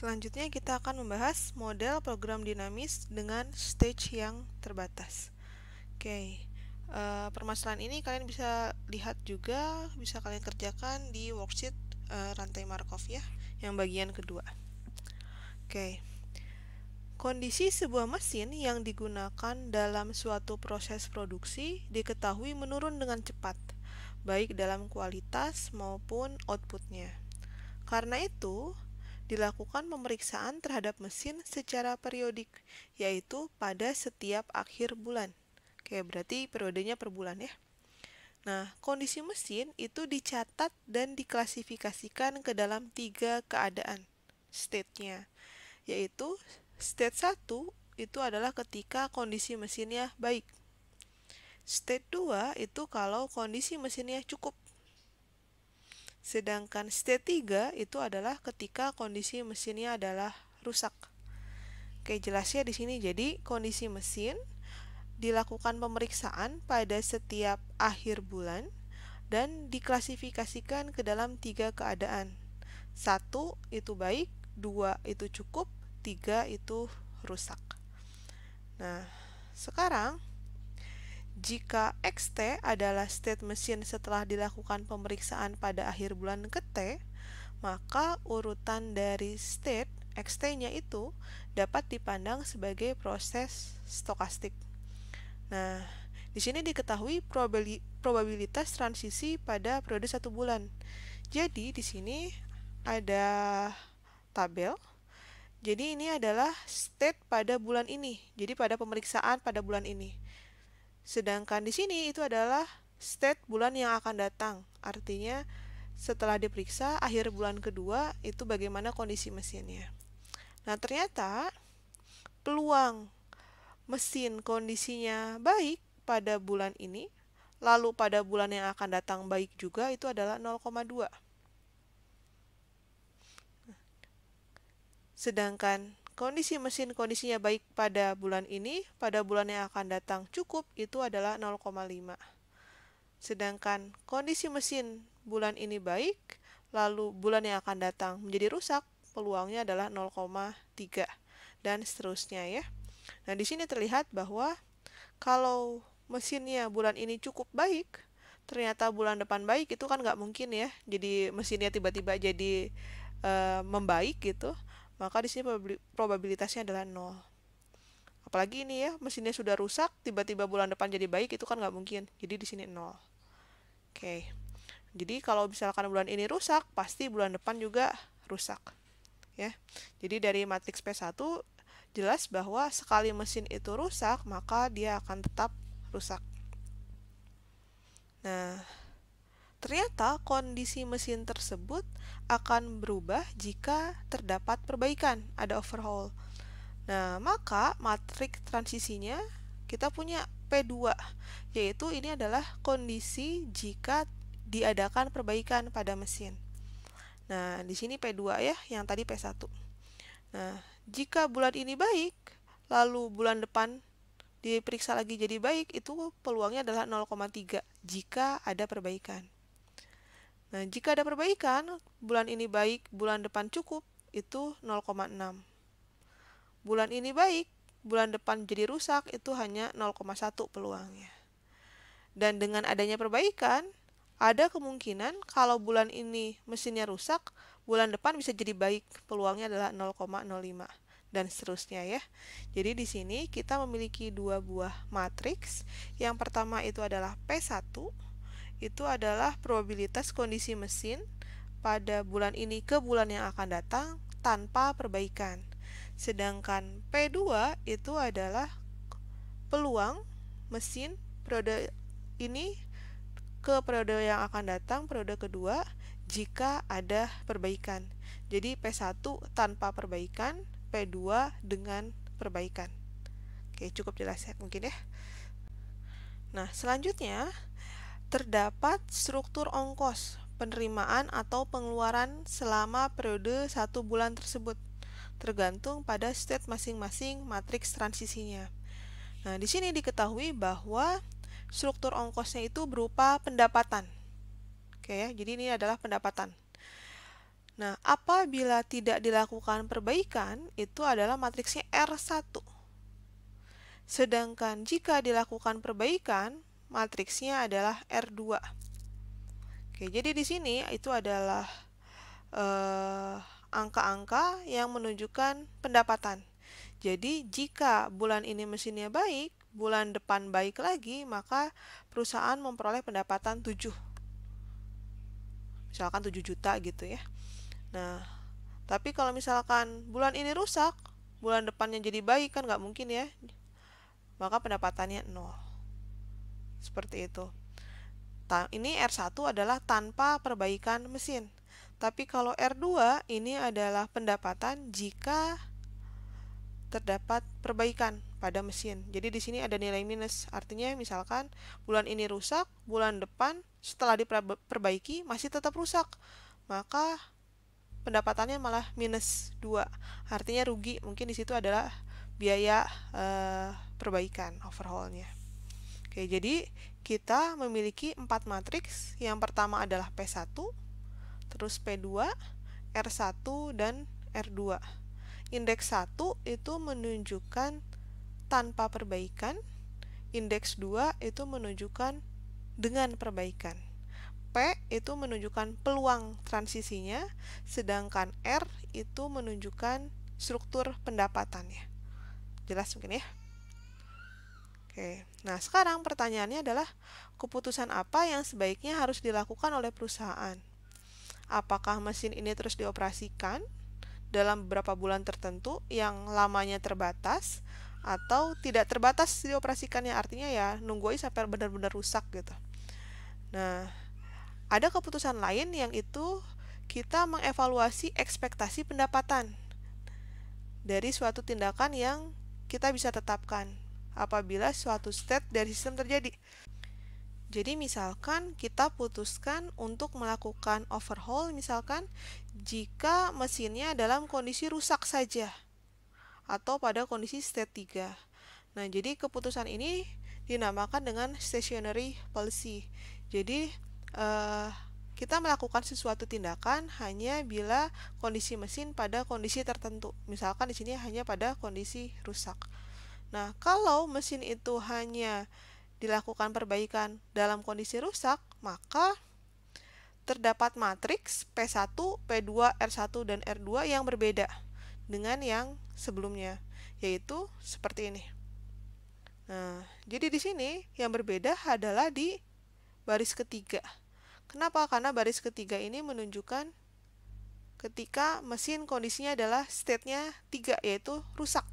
Selanjutnya kita akan membahas model program dinamis dengan stage yang terbatas. Oke, permasalahan ini kalian bisa lihat juga, bisa kalian kerjakan di worksheet rantai Markov ya, yang bagian kedua. Oke, kondisi sebuah mesin yang digunakan dalam suatu proses produksi diketahui menurun dengan cepat, baik dalam kualitas maupun outputnya. Karena itu, dilakukan pemeriksaan terhadap mesin secara periodik, yaitu pada setiap akhir bulan. Oke, berarti periodenya per bulan ya. Nah, kondisi mesin itu dicatat dan diklasifikasikan ke dalam 3 keadaan state-nya, yaitu state 1 itu adalah ketika kondisi mesinnya baik. State 2 itu kalau kondisi mesinnya cukup. Sedangkan state 3 itu adalah ketika kondisi mesinnya adalah rusak. Oke, jelasnya di sini. Jadi, kondisi mesin dilakukan pemeriksaan pada setiap akhir bulan dan diklasifikasikan ke dalam 3 keadaan. 1 itu baik, 2 itu cukup, 3 itu rusak. Nah, sekarang jika XT adalah state mesin setelah dilakukan pemeriksaan pada akhir bulan ke T, maka urutan dari state XT-nya itu dapat dipandang sebagai proses stokastik. Nah, di sini diketahui probabilitas transisi pada periode 1 bulan. Jadi, di sini ada tabel. Jadi, ini adalah state pada bulan ini. Jadi, pada pemeriksaan pada bulan ini. Sedangkan di sini itu adalah state bulan yang akan datang. Artinya, setelah diperiksa akhir bulan kedua itu bagaimana kondisi mesinnya. Nah, ternyata peluang mesin kondisinya baik pada bulan ini, lalu pada bulan yang akan datang baik juga, itu adalah 0,2. Sedangkan kondisi mesin kondisinya baik pada bulan ini, pada bulan yang akan datang cukup, itu adalah 0,5. Sedangkan kondisi mesin bulan ini baik, lalu bulan yang akan datang menjadi rusak, peluangnya adalah 0,3 dan seterusnya ya. Nah, di sini terlihat bahwa kalau mesinnya bulan ini cukup baik, ternyata bulan depan baik, itu kan nggak mungkin ya. Jadi mesinnya tiba-tiba jadi membaik gitu, maka di sini probabilitasnya adalah 0. Apalagi ini ya, mesinnya sudah rusak, tiba-tiba bulan depan jadi baik, itu kan nggak mungkin. Jadi di sini 0. Oke. Jadi kalau misalkan bulan ini rusak, pasti bulan depan juga rusak. Ya. Jadi dari matriks P1 jelas bahwa sekali mesin itu rusak, maka dia akan tetap rusak. Nah, ternyata kondisi mesin tersebut akan berubah jika terdapat perbaikan, ada overhaul. Nah, maka matriks transisinya kita punya P2, yaitu ini adalah kondisi jika diadakan perbaikan pada mesin. Nah, di sini P2 ya, yang tadi P1. Nah, jika bulan ini baik, lalu bulan depan diperiksa lagi jadi baik, itu peluangnya adalah 0,3 jika ada perbaikan. Nah, jika ada perbaikan, bulan ini baik, bulan depan cukup, itu 0,6. Bulan ini baik, bulan depan jadi rusak, itu hanya 0,1 peluangnya. Dan dengan adanya perbaikan, ada kemungkinan kalau bulan ini mesinnya rusak, bulan depan bisa jadi baik, peluangnya adalah 0,05 dan seterusnya ya. Jadi di sini kita memiliki dua buah matriks. Yang pertama itu adalah P1, itu adalah probabilitas kondisi mesin pada bulan ini ke bulan yang akan datang tanpa perbaikan. Sedangkan P2 itu adalah peluang mesin periode ini ke periode yang akan datang, periode kedua, jika ada perbaikan. Jadi P1 tanpa perbaikan, P2 dengan perbaikan. Oke, cukup jelas ya mungkin ya. Nah, selanjutnya terdapat struktur ongkos penerimaan atau pengeluaran selama periode 1 bulan tersebut, tergantung pada state masing-masing matriks transisinya. Nah, di sini diketahui bahwa struktur ongkosnya itu berupa pendapatan. Oke ya, jadi ini adalah pendapatan. Nah, apabila tidak dilakukan perbaikan, itu adalah matriksnya R1. Sedangkan jika dilakukan perbaikan, matriksnya adalah R2. Oke, jadi di sini itu adalah angka-angka yang menunjukkan pendapatan. Jadi, jika bulan ini mesinnya baik, bulan depan baik lagi, maka perusahaan memperoleh pendapatan 7. Misalkan 7 juta gitu ya. Nah, tapi kalau misalkan bulan ini rusak, bulan depannya jadi baik kan nggak mungkin ya. Maka pendapatannya 0. Seperti itu. Ini R1 adalah tanpa perbaikan mesin. Tapi kalau R2 ini adalah pendapatan jika terdapat perbaikan pada mesin. Jadi di sini ada nilai minus. Artinya misalkan bulan ini rusak, bulan depan setelah diperbaiki masih tetap rusak. Maka pendapatannya malah minus 2. Artinya rugi. Mungkin di situ adalah biaya perbaikan overhaulnya. Oke, jadi kita memiliki 4 matriks. Yang pertama adalah P1, terus P2, R1, dan R2. Indeks 1 itu menunjukkan tanpa perbaikan, indeks 2 itu menunjukkan dengan perbaikan. P itu menunjukkan peluang transisinya, sedangkan R itu menunjukkan struktur pendapatannya. Jelas mungkin ya? Oke, nah sekarang pertanyaannya adalah keputusan apa yang sebaiknya harus dilakukan oleh perusahaan? Apakah mesin ini terus dioperasikan dalam beberapa bulan tertentu yang lamanya terbatas, atau tidak terbatas dioperasikannya, artinya ya nunggu aja sampai benar-benar rusak gitu. Nah, ada keputusan lain yang itu kita mengevaluasi ekspektasi pendapatan dari suatu tindakan yang kita bisa tetapkan apabila suatu state dari sistem terjadi. Jadi misalkan kita putuskan untuk melakukan overhaul misalkan jika mesinnya dalam kondisi rusak saja atau pada kondisi state 3. Nah, jadi keputusan ini dinamakan dengan stationary policy. Jadi kita melakukan sesuatu tindakan hanya bila kondisi mesin pada kondisi tertentu. Misalkan di sini hanya pada kondisi rusak. Nah, kalau mesin itu hanya dilakukan perbaikan dalam kondisi rusak, maka terdapat matriks P1, P2, R1, dan R2 yang berbeda dengan yang sebelumnya, yaitu seperti ini. Nah, jadi di sini yang berbeda adalah di baris ketiga. Kenapa? Karena baris ketiga ini menunjukkan ketika mesin kondisinya adalah state-nya 3, yaitu rusak.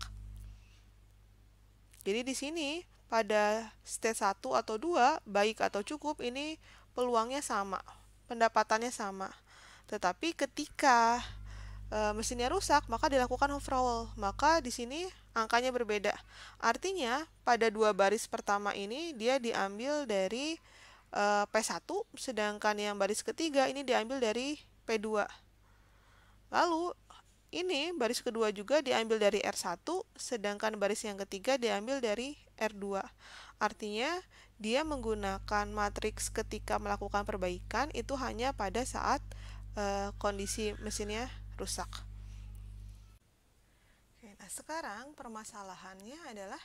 Jadi di sini pada state 1 atau 2, baik atau cukup, ini peluangnya sama, pendapatannya sama. Tetapi ketika mesinnya rusak, maka dilakukan overhaul. Maka di sini angkanya berbeda. Artinya pada dua baris pertama ini dia diambil dari P1, sedangkan yang baris ketiga ini diambil dari P2. Lalu ini baris kedua juga diambil dari R1, sedangkan baris yang ketiga diambil dari R2. Artinya dia menggunakan matriks ketika melakukan perbaikan itu hanya pada saat kondisi mesinnya rusak. Oke, nah sekarang permasalahannya adalah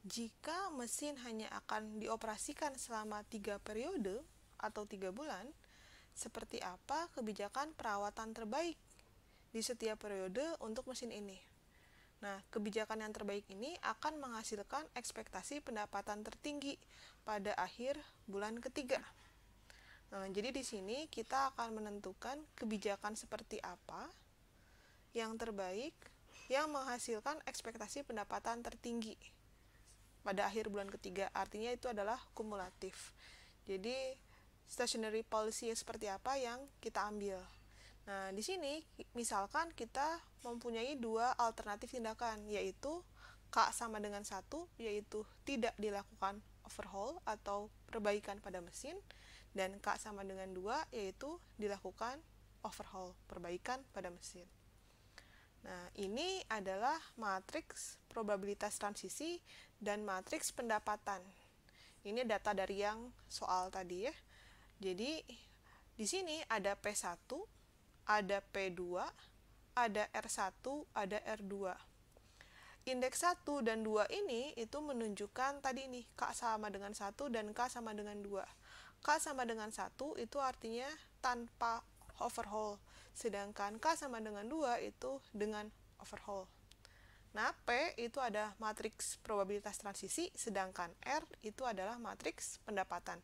jika mesin hanya akan dioperasikan selama 3 periode atau 3 bulan, seperti apa kebijakan perawatan terbaik di setiap periode untuk mesin ini? Nah, kebijakan yang terbaik ini akan menghasilkan ekspektasi pendapatan tertinggi pada akhir bulan ketiga. Nah, jadi di sini kita akan menentukan kebijakan seperti apa yang terbaik yang menghasilkan ekspektasi pendapatan tertinggi pada akhir bulan ketiga. Artinya itu adalah kumulatif. Jadi stationary policy seperti apa yang kita ambil. Nah, di sini misalkan kita mempunyai dua alternatif tindakan, yaitu K sama dengan 1, yaitu tidak dilakukan overhaul atau perbaikan pada mesin, dan K sama dengan 2, yaitu dilakukan overhaul, perbaikan pada mesin. Nah, ini adalah matriks probabilitas transisi dan matriks pendapatan. Ini data dari yang soal tadi ya. Jadi, di sini ada P1, ada P2, ada R1, ada R2. Indeks 1 dan 2 ini itu menunjukkan tadi nih, K sama dengan 1 dan K sama dengan 2. K sama dengan 1 itu artinya tanpa overhaul, sedangkan K sama dengan 2 itu dengan overhaul. Nah, P itu ada matriks probabilitas transisi, sedangkan R itu adalah matriks pendapatan.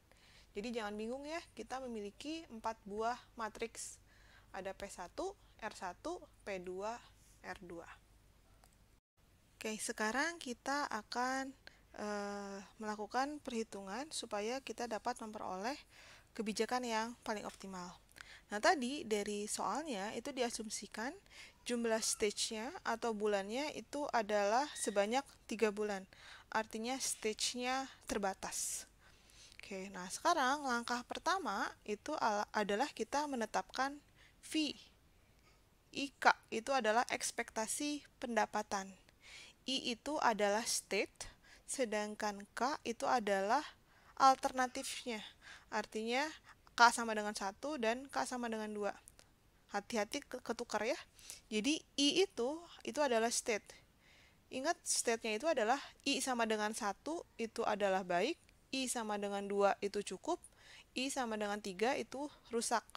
Jadi jangan bingung ya, kita memiliki 4 buah matriks. Ada P1, R1, P2, R2. Oke, sekarang kita akan melakukan perhitungan supaya kita dapat memperoleh kebijakan yang paling optimal. Nah, tadi dari soalnya itu diasumsikan jumlah stage-nya atau bulannya itu adalah sebanyak 3 bulan. Artinya stage-nya terbatas. Oke, nah sekarang langkah pertama itu adalah kita menetapkan V. IK itu adalah ekspektasi pendapatan. I itu adalah state, sedangkan K itu adalah alternatifnya. Artinya K sama dengan 1 dan K sama dengan 2. Hati-hati ketukar ya. Jadi I itu adalah state. Ingat state-nya itu adalah I sama dengan 1 itu adalah baik, I sama dengan 2 itu cukup, I sama dengan 3 itu rusak.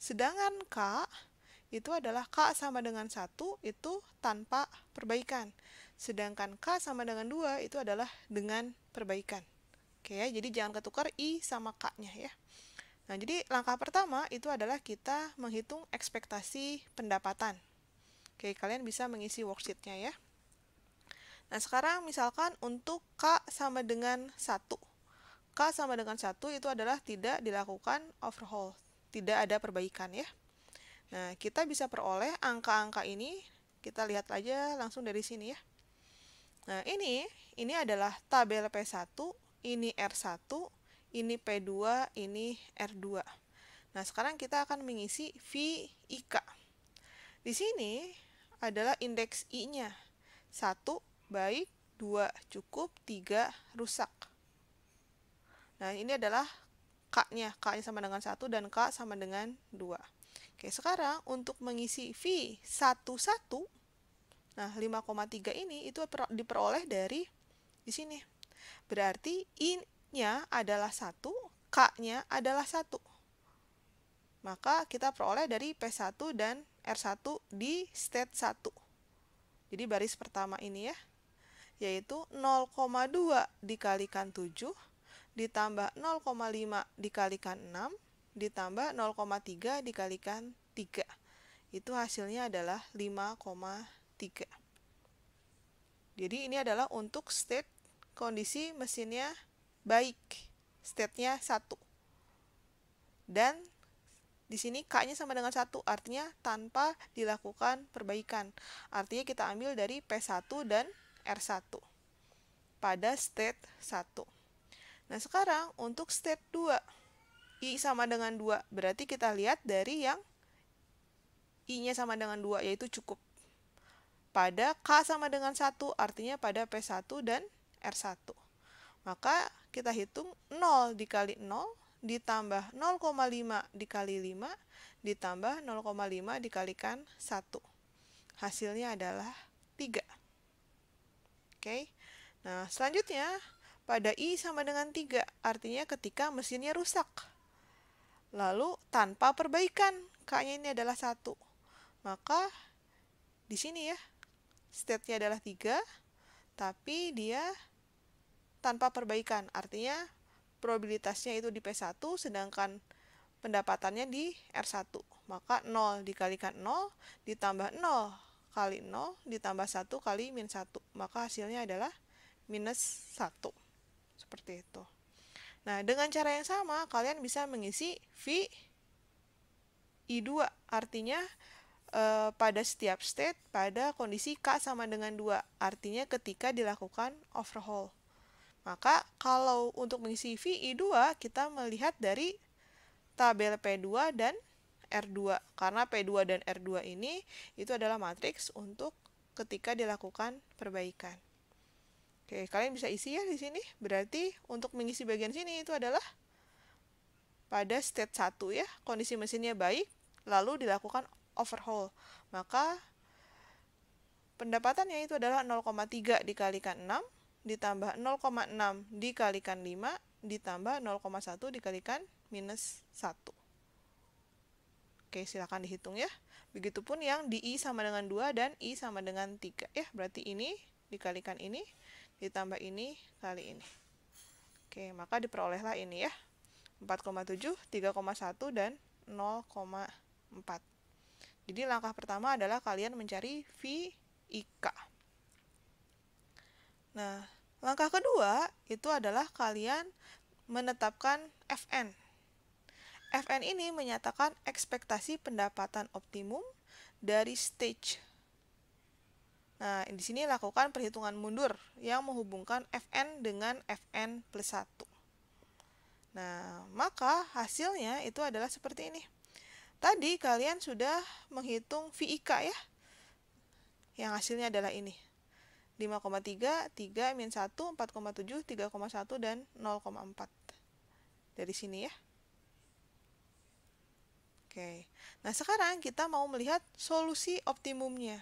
Sedangkan K itu adalah K sama dengan 1 itu tanpa perbaikan. Sedangkan K sama dengan 2 itu adalah dengan perbaikan. Oke ya, jadi jangan ketukar I sama K-nya ya. Nah, jadi langkah pertama itu adalah kita menghitung ekspektasi pendapatan. Oke, kalian bisa mengisi worksheet-nya ya. Nah, sekarang misalkan untuk K sama dengan 1. K sama dengan 1 itu adalah tidak dilakukan overhaul, tidak ada perbaikan ya. Nah, kita bisa peroleh angka-angka ini, kita lihat aja langsung dari sini ya. Nah, ini adalah tabel P1, ini R1, ini P2, ini R2. Nah, sekarang kita akan mengisi VIK. Di sini adalah indeks I-nya. 1 baik, 2 cukup, 3 rusak. Nah, ini adalah K-nya. K-nya sama dengan 1 dan K sama dengan 2. Oke, sekarang untuk mengisi V11, nah 5,3 ini itu diperoleh dari di sini. Berarti I-nya adalah 1, K-nya adalah 1. Maka kita peroleh dari P1 dan R1 di state 1. Jadi baris pertama ini ya, yaitu 0,2 dikalikan 7, ditambah 0,5 dikalikan 6, ditambah 0,3 dikalikan 3. Itu hasilnya adalah 5,3. Jadi ini adalah untuk state kondisi mesinnya baik. State-nya 1. Dan di sini K-nya sama dengan 1, artinya tanpa dilakukan perbaikan. Artinya kita ambil dari P1 dan R1 pada state 1. Nah, sekarang untuk state 2. I sama dengan 2, berarti kita lihat dari yang I-nya sama dengan 2, yaitu cukup. Pada K sama dengan 1, artinya pada P1 dan R1. Maka kita hitung 0 dikali 0, ditambah 0,5 dikali 5, ditambah 0,5 dikalikan 1. Hasilnya adalah 3. Oke. Nah, selanjutnya, pada I sama dengan 3, artinya ketika mesinnya rusak. Lalu tanpa perbaikan, K-nya ini adalah 1. Maka di sini ya, state-nya adalah 3, tapi dia tanpa perbaikan. Artinya probabilitasnya itu di P1, sedangkan pendapatannya di R1. Maka 0 dikalikan 0, ditambah 0 kali 0, ditambah 1 kali min 1. Maka hasilnya adalah minus 1. Seperti itu. Nah, dengan cara yang sama, kalian bisa mengisi V I2. Artinya, pada setiap state, pada kondisi K sama dengan 2. Artinya ketika dilakukan overhaul. Maka, kalau untuk mengisi V I2, kita melihat dari tabel P2 dan R2. Karena P2 dan R2 ini, itu adalah matriks untuk ketika dilakukan perbaikan. Oke, kalian bisa isi ya di sini. Berarti untuk mengisi bagian sini itu adalah pada state 1 ya, kondisi mesinnya baik, lalu dilakukan overhaul. Maka pendapatannya itu adalah 0,3 dikalikan 6, ditambah 0,6 dikalikan 5, ditambah 0,1 dikalikan minus 1. Oke, silakan dihitung ya. Begitupun yang di I sama dengan 2 dan I sama dengan 3 ya. Berarti ini dikalikan ini, ditambah ini kali ini. Oke, maka diperolehlah ini ya. 4,7, 3,1, dan 0,4. Jadi langkah pertama adalah kalian mencari VIK. Nah, langkah kedua itu adalah kalian menetapkan FN. FN ini menyatakan ekspektasi pendapatan optimum dari stage. Nah, di sini lakukan perhitungan mundur yang menghubungkan FN dengan FN plus 1. Nah, maka hasilnya itu adalah seperti ini. Tadi kalian sudah menghitung VIK ya. Yang hasilnya adalah ini. 5,3, 3, min 1, 4,7, 3,1, dan 0,4. Dari sini ya. Oke, nah sekarang kita mau melihat solusi optimumnya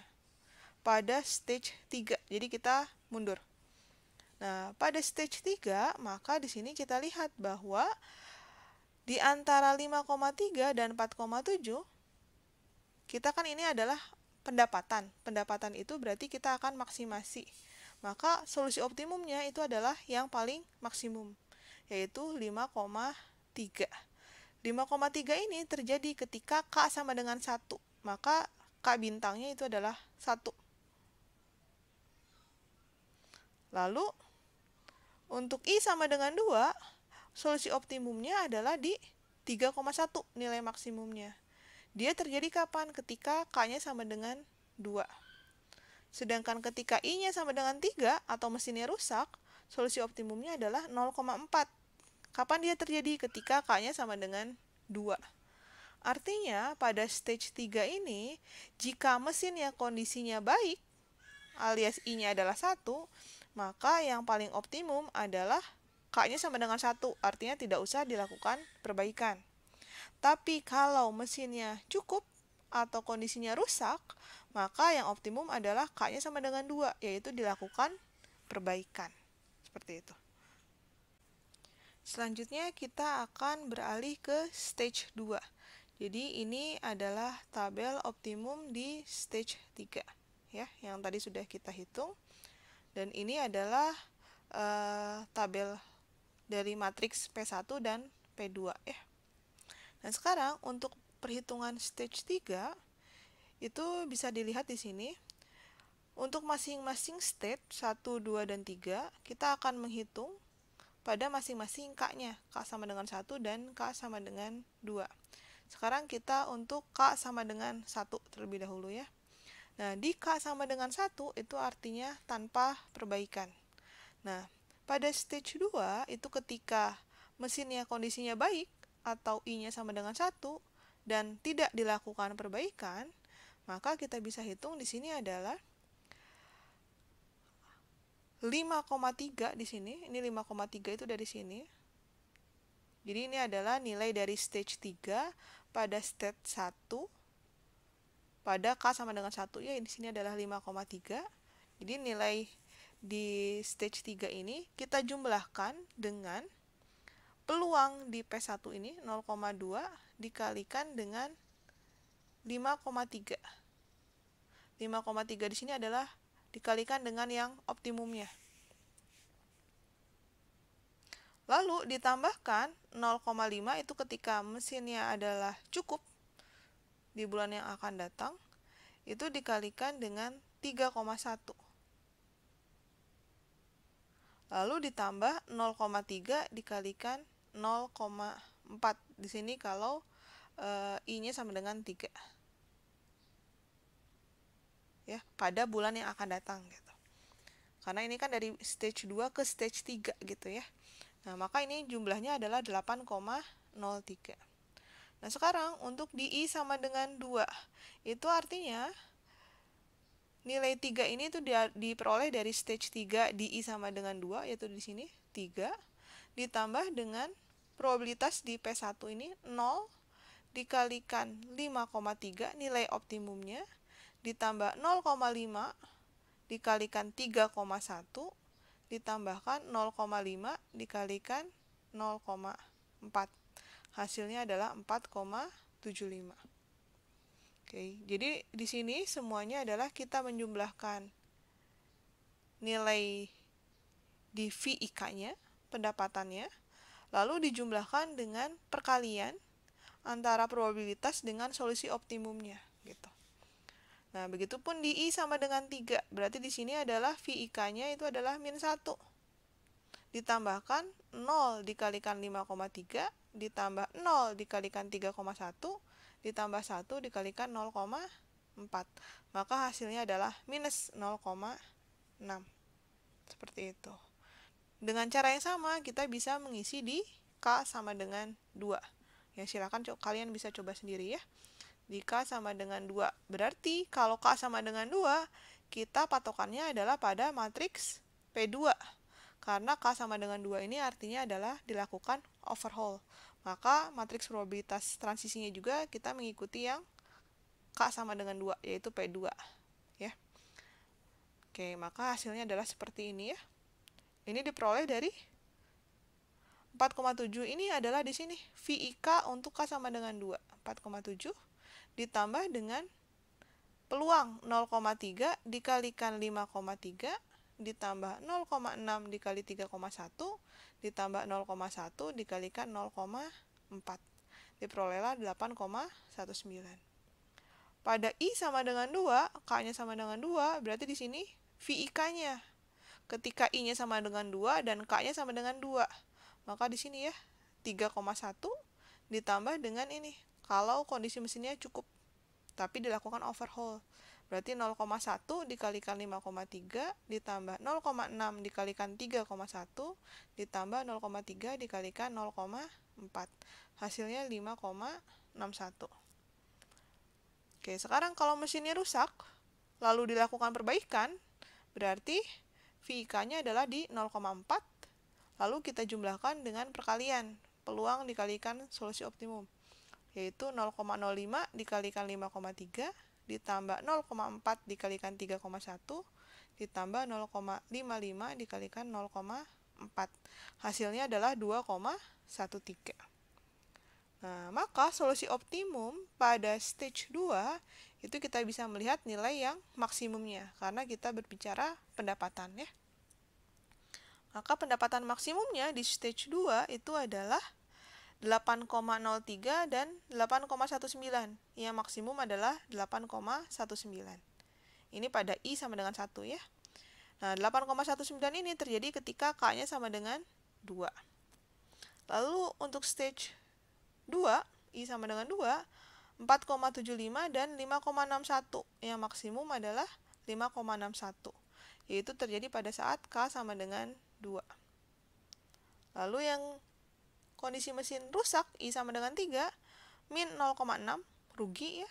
pada stage 3. Jadi kita mundur. Nah, pada stage 3, maka di sini kita lihat bahwa di antara 5,3 dan 4,7, kita kan ini adalah pendapatan. Pendapatan itu berarti kita akan maksimasi. Maka solusi optimumnya itu adalah yang paling maksimum, yaitu 5,3. 5,3 ini terjadi ketika K sama dengan 1. Maka K bintangnya itu adalah 1. Lalu, untuk I sama dengan 2, solusi optimumnya adalah di 3,1 nilai maksimumnya. Dia terjadi kapan? Ketika K-nya sama dengan 2. Sedangkan ketika I-nya sama dengan 3 atau mesinnya rusak, solusi optimumnya adalah 0,4. Kapan dia terjadi? Ketika K-nya sama dengan 2. Artinya, pada stage 3 ini, jika mesinnya kondisinya baik, alias I-nya adalah 1, maka yang paling optimum adalah K-nya sama dengan 1, artinya tidak usah dilakukan perbaikan. Tapi kalau mesinnya cukup atau kondisinya rusak, maka yang optimum adalah K-nya sama dengan 2, yaitu dilakukan perbaikan. Seperti itu. Selanjutnya kita akan beralih ke stage 2. Jadi ini adalah tabel optimum di stage 3 ya, yang tadi sudah kita hitung. Dan ini adalah tabel dari matriks P1 dan P2 ya. Nah, sekarang untuk perhitungan stage 3 itu bisa dilihat di sini. Untuk masing-masing state 1, 2, dan 3, kita akan menghitung pada masing-masing K-nya. K sama dengan 1 dan K sama dengan 2. Sekarang kita untuk K sama dengan 1 terlebih dahulu ya. Nah, di K sama dengan 1 itu artinya tanpa perbaikan. Nah, pada stage 2 itu ketika mesinnya kondisinya baik atau I-nya sama dengan 1 dan tidak dilakukan perbaikan, maka kita bisa hitung di sini adalah 5,3 di sini. Ini 5,3 itu dari sini. Jadi ini adalah nilai dari stage 3 pada stage 1 pada K sama dengan 1 ya. Di sini adalah 5,3. Jadi nilai di stage 3 ini kita jumlahkan dengan peluang di P1 ini 0,2 dikalikan dengan 5,3. 5,3 di sini adalah dikalikan dengan yang optimumnya. Lalu ditambahkan 0,5 itu ketika mesinnya adalah cukup di bulan yang akan datang, itu dikalikan dengan 3,1. Lalu ditambah 0,3 dikalikan 0,4. Di sini kalau I-nya sama dengan 3. Ya, pada bulan yang akan datang gitu. Karena ini kan dari stage 2 ke stage 3 gitu ya. Nah, maka ini jumlahnya adalah 8,03. Nah, sekarang untuk di I sama dengan 2, itu artinya nilai 3 ini itu diperoleh dari stage 3 di I sama dengan 2, yaitu di sini 3, ditambah dengan probabilitas di P1 ini 0, dikalikan 5,3 nilai optimumnya, ditambah 0,5 dikalikan 3,1, ditambahkan 0,5 dikalikan 0,4. Hasilnya adalah 4,75. Oke, jadi di sini semuanya adalah kita menjumlahkan nilai di VIK-nya, pendapatannya, lalu dijumlahkan dengan perkalian antara probabilitas dengan solusi optimumnya, gitu. Nah, begitupun di I sama dengan 3, berarti di sini adalah VIK-nya itu adalah min 1. Ditambahkan 0 dikalikan 5,3, ditambah 0 dikalikan 3,1, ditambah 1 dikalikan 0,4. Maka hasilnya adalah minus 0,6. Seperti itu. Dengan cara yang sama, kita bisa mengisi di K sama dengan 2. Ya, silakan kalian bisa coba sendiri ya. Di K sama dengan 2. Berarti kalau K sama dengan 2, kita patokannya adalah pada matriks P2. Karena K sama dengan 2 ini artinya adalah dilakukan overhaul. Maka matriks probabilitas transisinya juga kita mengikuti yang K sama dengan 2, yaitu P2. Ya. Oke, maka hasilnya adalah seperti ini ya. Ini diperoleh dari 4,7. Ini adalah di sini VIK untuk K sama dengan 2. 4,7 ditambah dengan peluang 0,3 dikalikan 5,3 ditambah 0,6 dikali 3,1 ditambah 0,1 dikalikan 0,4. Diperolehlah 8,19. Pada I sama dengan 2, K-nya sama dengan 2, berarti di sini VIK-nya. Ketika I-nya sama dengan 2 dan K-nya sama dengan 2, maka di sini ya 3,1 ditambah dengan ini. Kalau kondisi mesinnya cukup, tapi dilakukan overhaul. Berarti 0,1 dikalikan 5,3 ditambah 0,6 dikalikan 3,1 ditambah 0,3 dikalikan 0,4. Hasilnya 5,61. Oke, sekarang kalau mesinnya rusak, lalu dilakukan perbaikan, berarti VIK-nya adalah di 0,4, lalu kita jumlahkan dengan perkalian, peluang dikalikan solusi optimum, yaitu 0,05 dikalikan 5,3, ditambah 0,4 dikalikan 3,1, ditambah 0,55 dikalikan 0,4. Hasilnya adalah 2,13. Nah, maka solusi optimum pada stage 2 itu kita bisa melihat nilai yang maksimumnya, karena kita berbicara pendapatan ya. Maka pendapatan maksimumnya di stage 2 itu adalah 8,03 dan 8,19. Yang maksimum adalah 8,19. Ini pada I sama dengan 1 ya. Nah, 8,19 ini terjadi ketika K-nya sama dengan 2. Lalu untuk stage 2, I sama dengan 2, 4,75 dan 5,61. Yang maksimum adalah 5,61. Yaitu terjadi pada saat K sama dengan 2. Lalu yang kondisi mesin rusak, I sama dengan 3, min 0,6, rugi ya,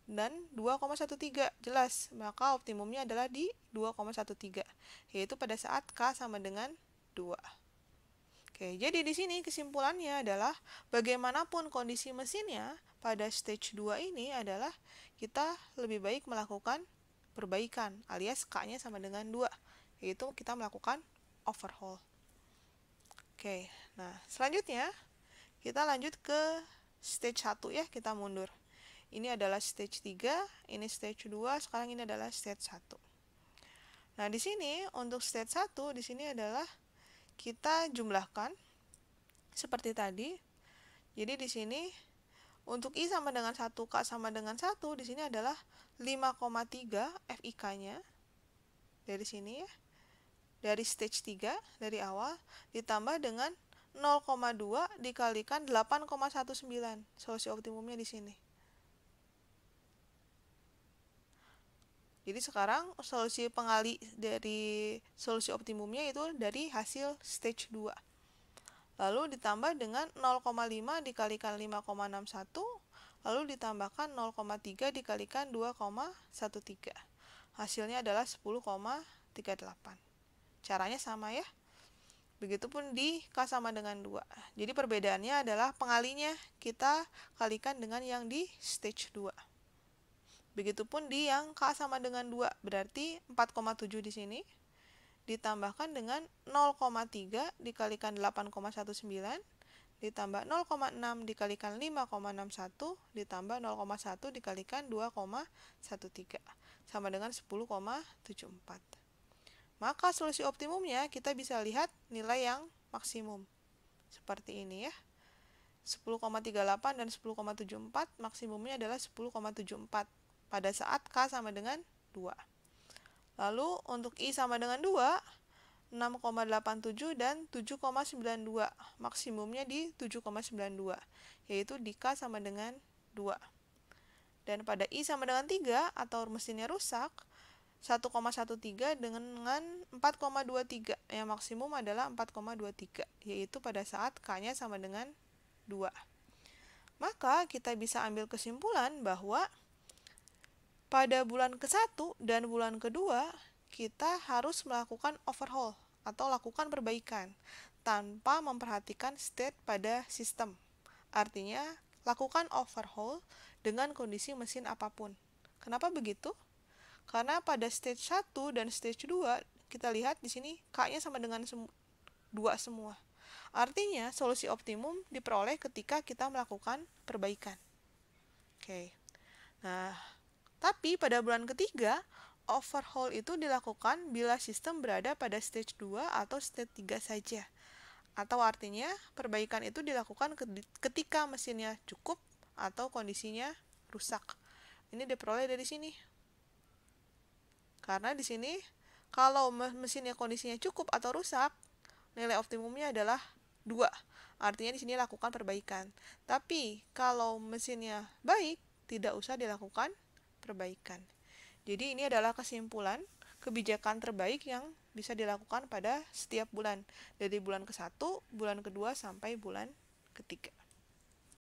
dan 2,13, jelas, maka optimumnya adalah di 2,13, yaitu pada saat K sama dengan 2. Oke, jadi di sini kesimpulannya adalah bagaimanapun kondisi mesinnya pada stage 2 ini adalah kita lebih baik melakukan perbaikan, alias K-nya sama dengan 2, yaitu kita melakukan overhaul. Oke, nah selanjutnya kita lanjut ke stage 1 ya, kita mundur. Ini adalah stage 3, ini stage 2, sekarang ini adalah stage 1. Nah, di sini untuk stage 1 di sini adalah kita jumlahkan seperti tadi. Jadi di sini untuk I sama dengan 1, K sama dengan 1, di sini adalah 5,3 FIK-nya. Dari sini ya. Dari stage 3, dari awal, ditambah dengan 0,2 dikalikan 8,19. Solusi optimumnya di sini. Jadi sekarang solusi pengali dari solusi optimumnya itu dari hasil stage 2. Lalu ditambah dengan 0,5 dikalikan 5,61, lalu ditambahkan 0,3 dikalikan 2,13. Hasilnya adalah 10,38. Caranya sama ya. Begitupun di K sama dengan 2. Jadi perbedaannya adalah pengalinya kita kalikan dengan yang di stage 2. Begitupun di yang K sama dengan 2, berarti 4,7 di sini ditambahkan dengan 0,3 dikalikan 8,19 ditambah 0,6 dikalikan 5,61 ditambah 0,1 dikalikan 2,13 sama dengan 10,74. Maka solusi optimumnya kita bisa lihat nilai yang maksimum. Seperti ini ya. 10,38 dan 10,74 maksimumnya adalah 10,74 pada saat K sama dengan 2. Lalu untuk I sama dengan 2, 6,87 dan 7,92. Maksimumnya di 7,92, yaitu di K sama dengan 2. Dan pada I sama dengan 3 atau mesinnya rusak, 1,13 dengan 4,23. Yang maksimum adalah 4,23, yaitu pada saat K-nya sama dengan 2. Maka kita bisa ambil kesimpulan bahwa pada bulan ke-1 dan bulan kedua, kita harus melakukan overhaul atau lakukan perbaikan tanpa memperhatikan state pada sistem. Artinya, lakukan overhaul dengan kondisi mesin apapun. Kenapa begitu? Karena pada stage 1 dan stage 2, kita lihat di sini K-nya sama dengan 2 semua. Artinya, solusi optimum diperoleh ketika kita melakukan perbaikan. Oke. Nah, tapi pada bulan ketiga, overhaul itu dilakukan bila sistem berada pada stage 2 atau stage 3 saja. Atau artinya, perbaikan itu dilakukan ketika mesinnya cukup atau kondisinya rusak. Ini diperoleh dari sini. Karena di sini, kalau mesinnya kondisinya cukup atau rusak, nilai optimumnya adalah 2. Artinya di sini lakukan perbaikan. Tapi, kalau mesinnya baik, tidak usah dilakukan perbaikan. Jadi ini adalah kesimpulan kebijakan terbaik yang bisa dilakukan pada setiap bulan. Dari bulan ke-1, bulan kedua, sampai bulan ketiga.